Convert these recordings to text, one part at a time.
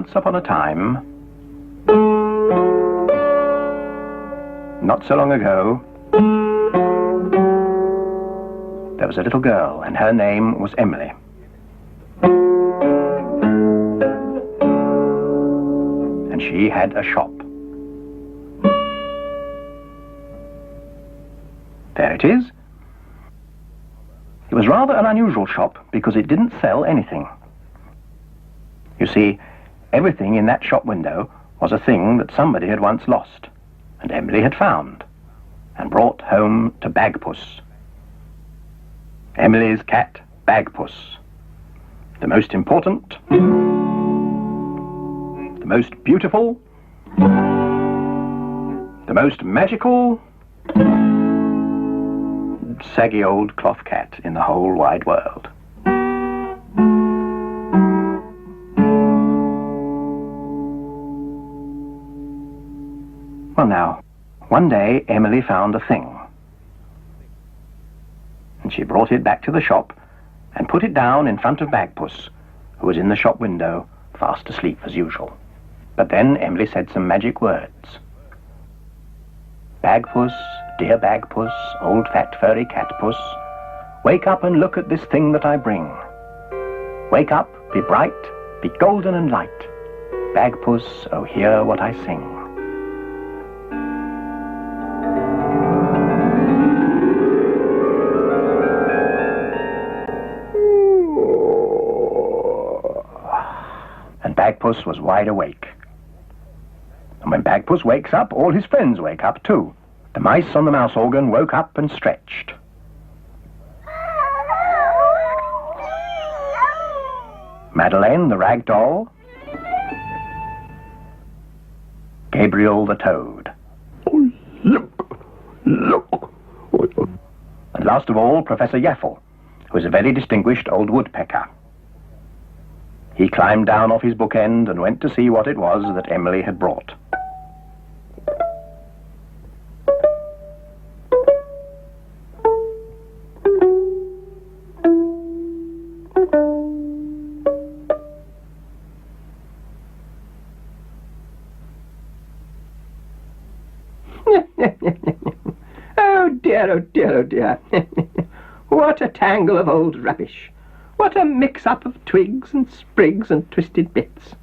once upon a time, not so long ago, there was a little girl, and her name was Emily. And she had a shop. There it is. It was rather an unusual shop because it didn't sell anything. You see, everything in that shop window was a thing that somebody had once lost, and Emily had found, and brought home to Bagpuss. Emily's cat, Bagpuss. The most important, the most beautiful, the most magical, saggy old cloth cat in the whole wide world. Well now, one day Emily found a thing. And she brought it back to the shop and put it down in front of Bagpuss, who was in the shop window, fast asleep as usual. But then Emily said some magic words. Bagpuss, dear Bagpuss, old fat furry catpuss, wake up and look at this thing that I bring. Wake up, be bright, be golden and light. Bagpuss, oh hear what I sing. And Bagpuss was wide awake. And when Bagpuss wakes up, all his friends wake up too. The mice on the mouse organ woke up and stretched. Madeleine, the rag doll. Gabriel, the toad. And last of all, Professor Yaffle, who is a very distinguished old woodpecker. He climbed down off his bookend and went to see what it was that Emily had brought. Oh dear, oh dear, oh dear. What a tangle of old rubbish. What a mix-up of twigs and sprigs and twisted bits.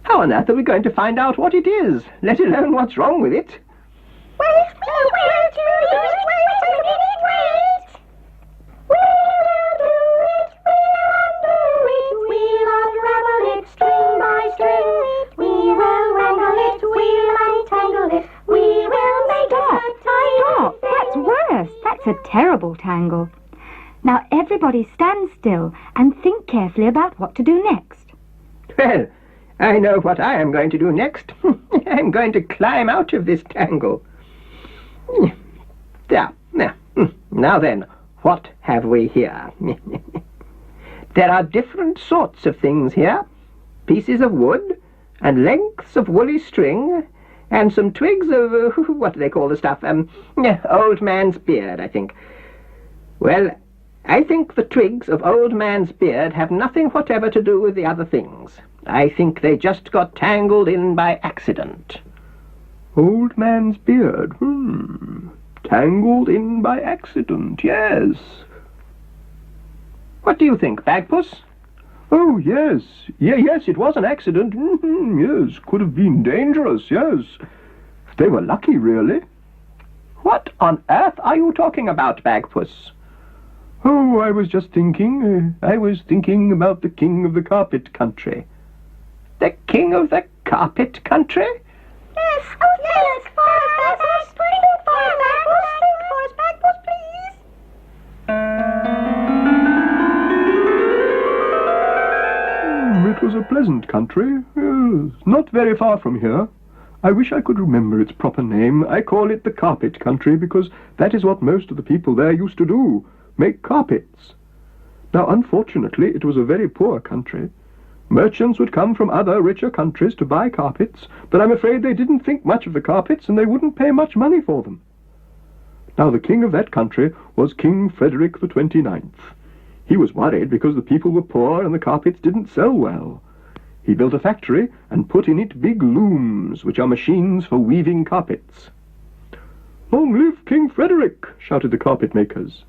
How on earth are we going to find out what it is, let alone what's wrong with it? Wait. We'll unravel it string by string. We will wrangle it, we'll untangle it. We will make it tidy. Stop! That's worse. That's a terrible tangle. Now everybody stand still and think carefully about what to do next. Well, I know what I am going to do next. I'm going to climb out of this tangle. There. Now then, what have we here? There are different sorts of things here. Pieces of wood, and lengths of woolly string, and some twigs of, what do they call the stuff? Old man's beard, I think. Well, I think the twigs of old man's beard have nothing whatever to do with the other things. I think they just got tangled in by accident. Old man's beard, tangled in by accident, yes. What do you think, Bagpuss? Oh, yes. Yes, it was an accident. Yes, could have been dangerous, yes. They were lucky, really. What on earth are you talking about, Bagpuss? Oh, I was just thinking. I was thinking about the king of the carpet country. The king of the carpet country? Yes, yes, for us, Bagpuss, please. It was a pleasant country. Yes, not very far from here. I wish I could remember its proper name. I call it the carpet country because that is what most of the people there used to do. Make carpets. Now, unfortunately, it was a very poor country. Merchants would come from other richer countries to buy carpets, but I'm afraid they didn't think much of the carpets and they wouldn't pay much money for them. Now, the king of that country was King Frederick the 29th. He was worried because the people were poor and the carpets didn't sell well. He built a factory and put in it big looms, which are machines for weaving carpets. "Long live King Frederick!" shouted the carpet makers.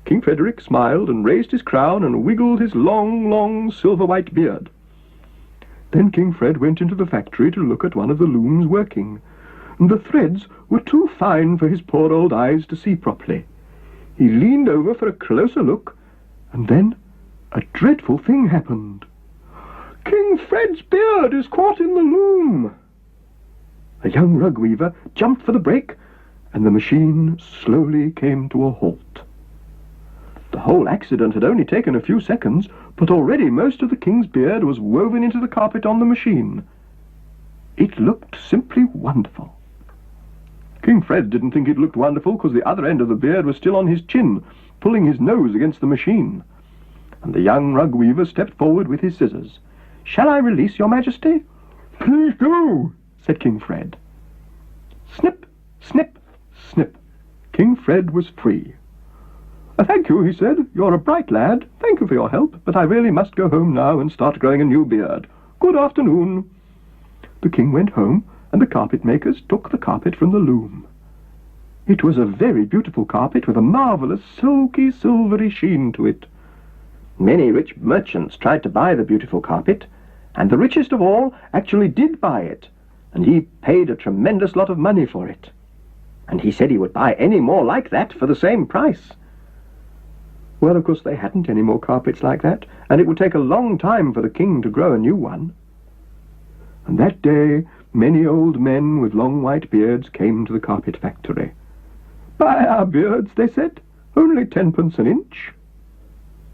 King Frederick smiled and raised his crown and wiggled his long silver-white beard. Then King Fred went into the factory to look at one of the looms working, and the threads were too fine for his poor old eyes to see properly. He leaned over for a closer look, and then a dreadful thing happened. "King Fred's beard is caught in the loom!" A young rug weaver jumped for the brake, and the machine slowly came to a halt. The whole accident had only taken a few seconds, but already most of the king's beard was woven into the carpet on the machine. It looked simply wonderful. King Fred didn't think it looked wonderful because the other end of the beard was still on his chin, pulling his nose against the machine. And the young rug weaver stepped forward with his scissors. "Shall I release, your majesty?" "Please do," said King Fred. Snip, snip, snip. King Fred was free. "Thank you," he said. "You're a bright lad. Thank you for your help, but I really must go home now and start growing a new beard. Good afternoon." The king went home, and the carpet makers took the carpet from the loom. It was a very beautiful carpet with a marvellous silky, silvery sheen to it. Many rich merchants tried to buy the beautiful carpet, and the richest of all actually did buy it, and he paid a tremendous lot of money for it. And he said he would buy any more like that for the same price. Well, of course, they hadn't any more carpets like that, and it would take a long time for the king to grow a new one. And that day, many old men with long white beards came to the carpet factory. "Buy our beards," they said. "Only 10 pence an inch."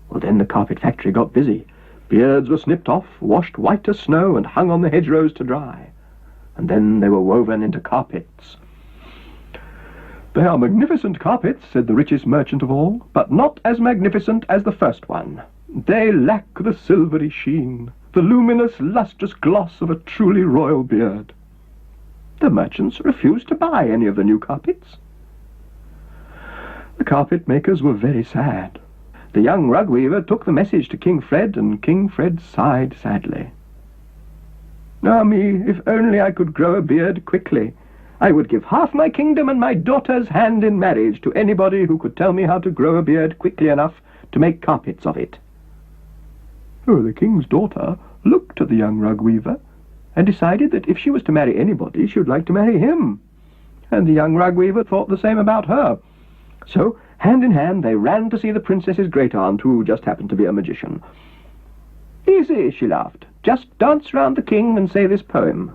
Well, then the carpet factory got busy. Beards were snipped off, washed white as snow, and hung on the hedgerows to dry. And then they were woven into carpets. "They are magnificent carpets," said the richest merchant of all, "but not as magnificent as the first one. They lack the silvery sheen, the luminous, lustrous gloss of a truly royal beard." The merchants refused to buy any of the new carpets. The carpet makers were very sad. The young rug weaver took the message to King Fred, and King Fred sighed sadly. "Ah me, if only I could grow a beard quickly. I would give half my kingdom and my daughter's hand in marriage to anybody who could tell me how to grow a beard quickly enough to make carpets of it." Oh, the king's daughter looked at the young rug weaver and decided that if she was to marry anybody, she would like to marry him. And the young rug weaver thought the same about her. So, hand in hand, they ran to see the princess's great-aunt, who just happened to be a magician. "Easy," she laughed. "Just dance round the king and say this poem."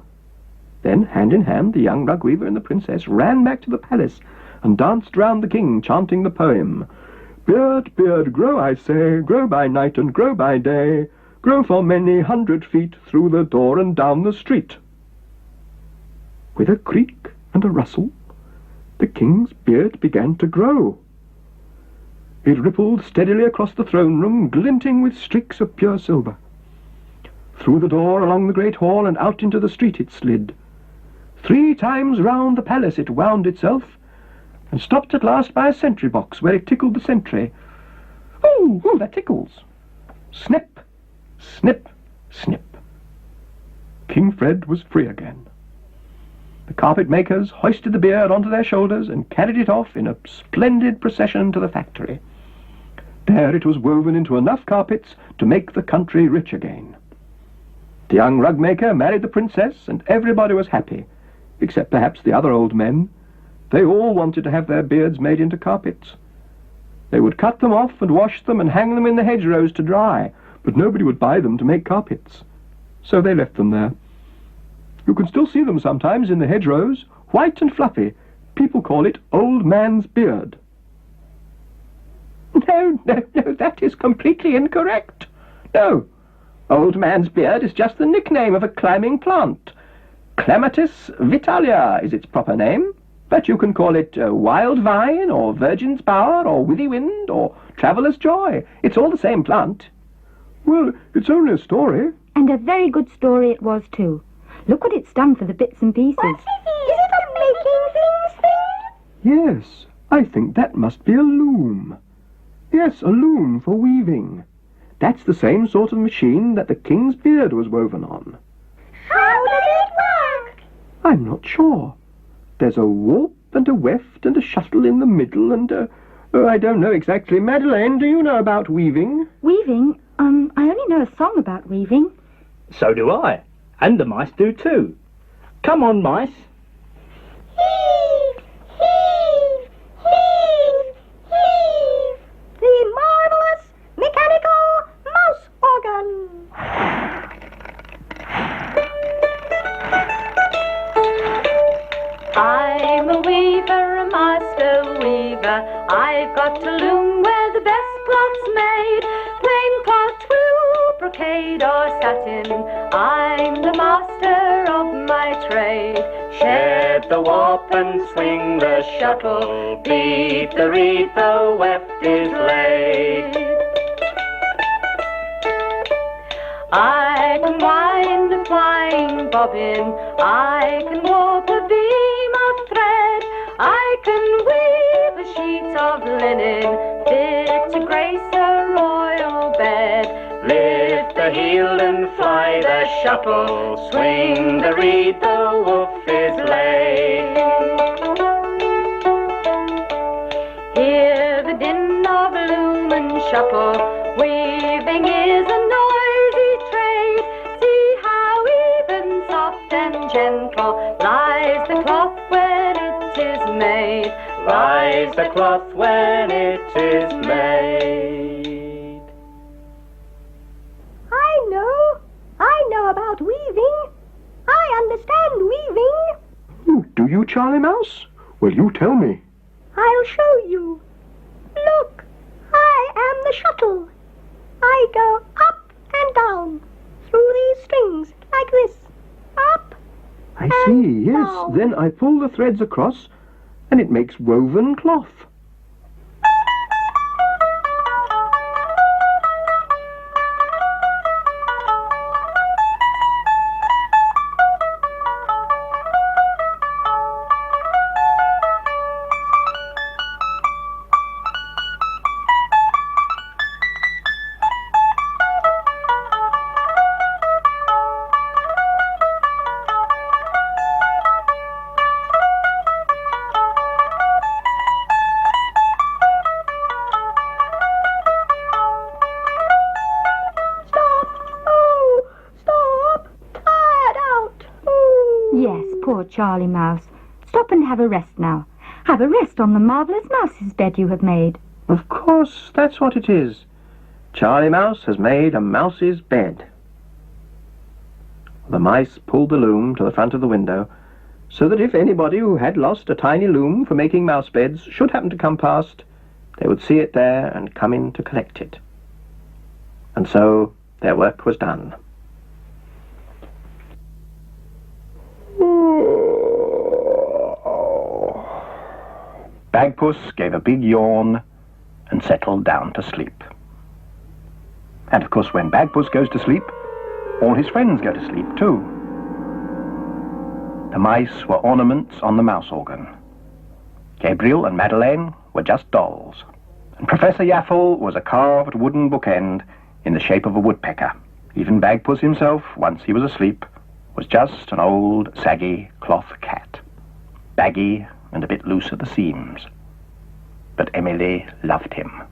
Then, hand in hand, the young rug weaver and the princess ran back to the palace and danced round the king, chanting the poem. "Beard, beard, grow, I say, grow by night and grow by day, grow for many 100 feet through the door and down the street." With a creak and a rustle, the king's beard began to grow. It rippled steadily across the throne room, glinting with streaks of pure silver. Through the door, along the great hall, and out into the street it slid. 3 times round the palace it wound itself, and stopped at last by a sentry box, where it tickled the sentry. "Oh, that tickles!" Snip, snip, snip. King Fred was free again. The carpet makers hoisted the beard onto their shoulders and carried it off in a splendid procession to the factory. There it was woven into enough carpets to make the country rich again. The young rug maker married the princess, and everybody was happy, except perhaps the other old men. They all wanted to have their beards made into carpets. They would cut them off and wash them and hang them in the hedgerows to dry, but nobody would buy them to make carpets. So they left them there. You can still see them sometimes in the hedgerows, white and fluffy. People call it Old Man's Beard. No, that is completely incorrect. No, Old Man's Beard is just the nickname of a climbing plant. Clematis vitalia is its proper name, but you can call it wild vine, or virgin's bower, or withy wind, or traveller's joy. It's all the same plant. Well, it's only a story. And a very good story it was, too. Look what it's done for the bits and pieces. What's it? Is it a making things thing? Yes, I think that must be a loom. Yes, a loom for weaving. That's the same sort of machine that the king's beard was woven on. How does it work? I'm not sure. There's a warp and a weft and a shuttle in the middle and I don't know exactly. Madeleine, do you know about weaving? Weaving? I only know a song about weaving. So do I. And the mice do too. Come on, mice. Heave, heave, heave, heave. The marvelous mechanical mouse organ. I'm a weaver, a master weaver. I've got a loom where the best cloth's made. Plain cloth, twill, brocade or satin. I'm the master of my trade. Shed the warp and swing the shuttle. Beat the reed, the weft is laid. I can wind a flying bobbin. I can warp a beam of thread. I can weave a sheet of linen fit to grace a royal bed. Lift the heel and fly the shuttle. Swing the reed, the woof is laid. Hear the din of loom and shuttle. Weaving is a noisy trade. See how even, soft and gentle lies the cloth when it is made. Lies the cloth when it is made. I know about weaving. I understand weaving. Do you, Charlie Mouse? Well, you tell me. I'll show you. Look, I am the shuttle. I go up and down through these strings like this. Up. I see, yes. down. Then I pull the threads across and it makes woven cloth. Poor Charlie Mouse. Stop and have a rest now. Have a rest on the marvellous mouse's bed you have made. Of course, that's what it is. Charlie Mouse has made a mouse's bed. The mice pulled the loom to the front of the window, so that if anybody who had lost a tiny loom for making mouse beds should happen to come past, they would see it there and come in to collect it. And so their work was done. Bagpuss gave a big yawn and settled down to sleep. And of course, when Bagpuss goes to sleep, all his friends go to sleep too. The mice were ornaments on the mouse organ. Gabriel and Madeleine were just dolls. And Professor Yaffle was a carved wooden bookend in the shape of a woodpecker. Even Bagpuss himself, once he was asleep, was just an old, saggy cloth cat. Baggy and a bit loose at the seams. But Emily loved him.